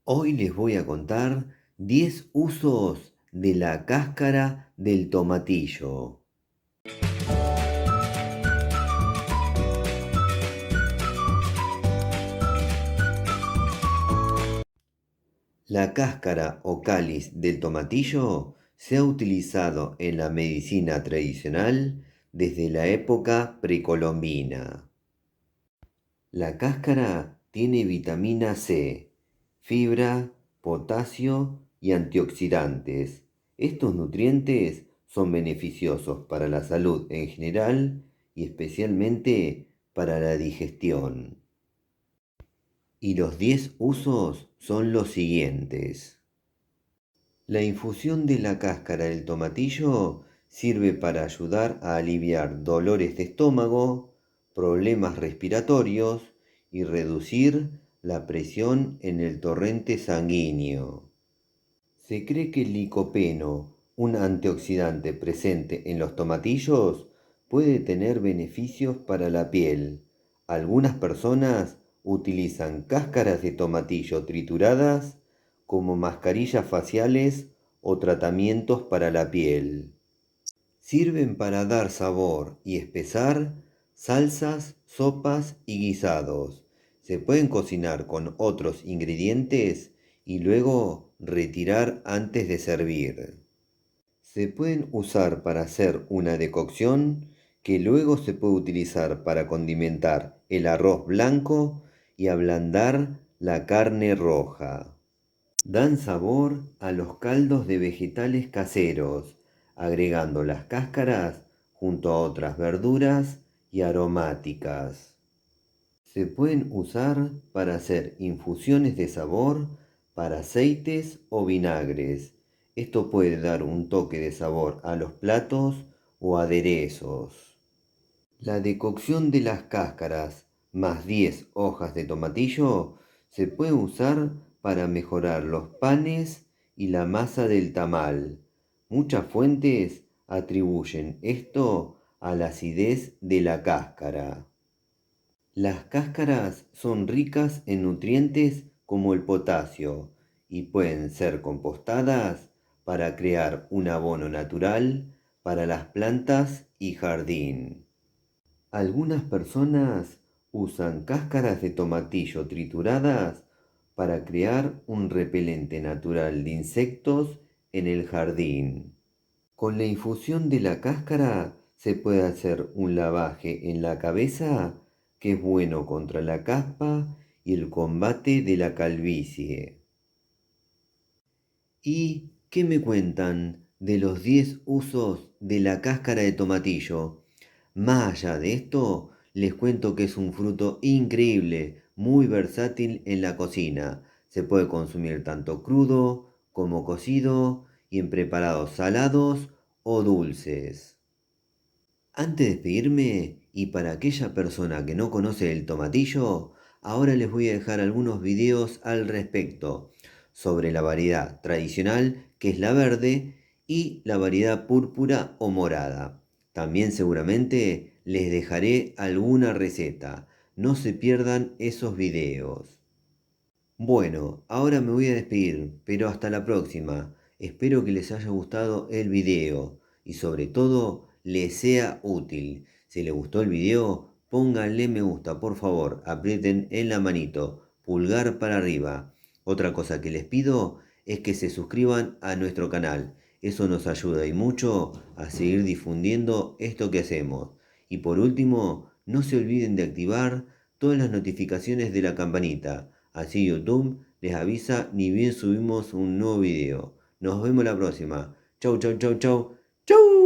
Hoy les voy a contar 10 usos de la cáscara del tomatillo. La cáscara o cáliz del tomatillo se ha utilizado en la medicina tradicional desde la época precolombina. La cáscara tiene vitamina C, fibra, potasio y antioxidantes. Estos nutrientes son beneficiosos para la salud en general y especialmente para la digestión. Y los 10 usos son los siguientes. La infusión de la cáscara del tomatillo sirve para ayudar a aliviar dolores de estómago, problemas respiratorios y reducir la presión en el torrente sanguíneo. Se cree que el licopeno, un antioxidante presente en los tomatillos, puede tener beneficios para la piel. Algunas personas utilizan cáscaras de tomatillo trituradas como mascarillas faciales o tratamientos para la piel. Sirven para dar sabor y espesar salsas, sopas y guisados. Se pueden cocinar con otros ingredientes y luego retirar antes de servir. Se pueden usar para hacer una decocción que luego se puede utilizar para condimentar el arroz blanco y ablandar la carne roja. Dan sabor a los caldos de vegetales caseros, agregando las cáscaras junto a otras verduras y aromáticas. Se pueden usar para hacer infusiones de sabor para aceites o vinagres. Esto puede dar un toque de sabor a los platos o aderezos. La decocción de las cáscaras más 10 hojas de tomatillo se puede usar para mejorar los panes y la masa del tamal. Muchas fuentes atribuyen esto a la acidez de la cáscara. Las cáscaras son ricas en nutrientes como el potasio y pueden ser compostadas para crear un abono natural para las plantas y jardín. Algunas personas usan cáscaras de tomatillo trituradas para crear un repelente natural de insectos en el jardín. Con la infusión de la cáscara se puede hacer un lavaje en la cabeza que es bueno contra la caspa y el combate de la calvicie. ¿Y qué me cuentan de los 10 usos de la cáscara de tomatillo? Más allá de esto, les cuento que es un fruto increíble, muy versátil en la cocina. Se puede consumir tanto crudo como cocido y en preparados salados o dulces. Antes de despedirme, y para aquella persona que no conoce el tomatillo, ahora les voy a dejar algunos videos al respecto sobre la variedad tradicional, que es la verde, y la variedad púrpura o morada. También seguramente les dejaré alguna receta. No se pierdan esos videos. Bueno, ahora me voy a despedir, pero hasta la próxima. Espero que les haya gustado el video y sobre todo les sea útil. Si les gustó el video, pónganle me gusta, por favor, aprieten en la manito, pulgar para arriba. Otra cosa que les pido es que se suscriban a nuestro canal. Eso nos ayuda y mucho a seguir difundiendo esto que hacemos. Y por último, no se olviden de activar todas las notificaciones de la campanita. Así YouTube les avisa ni bien subimos un nuevo video. Nos vemos la próxima. Chau, chau, chau, chau. Chau.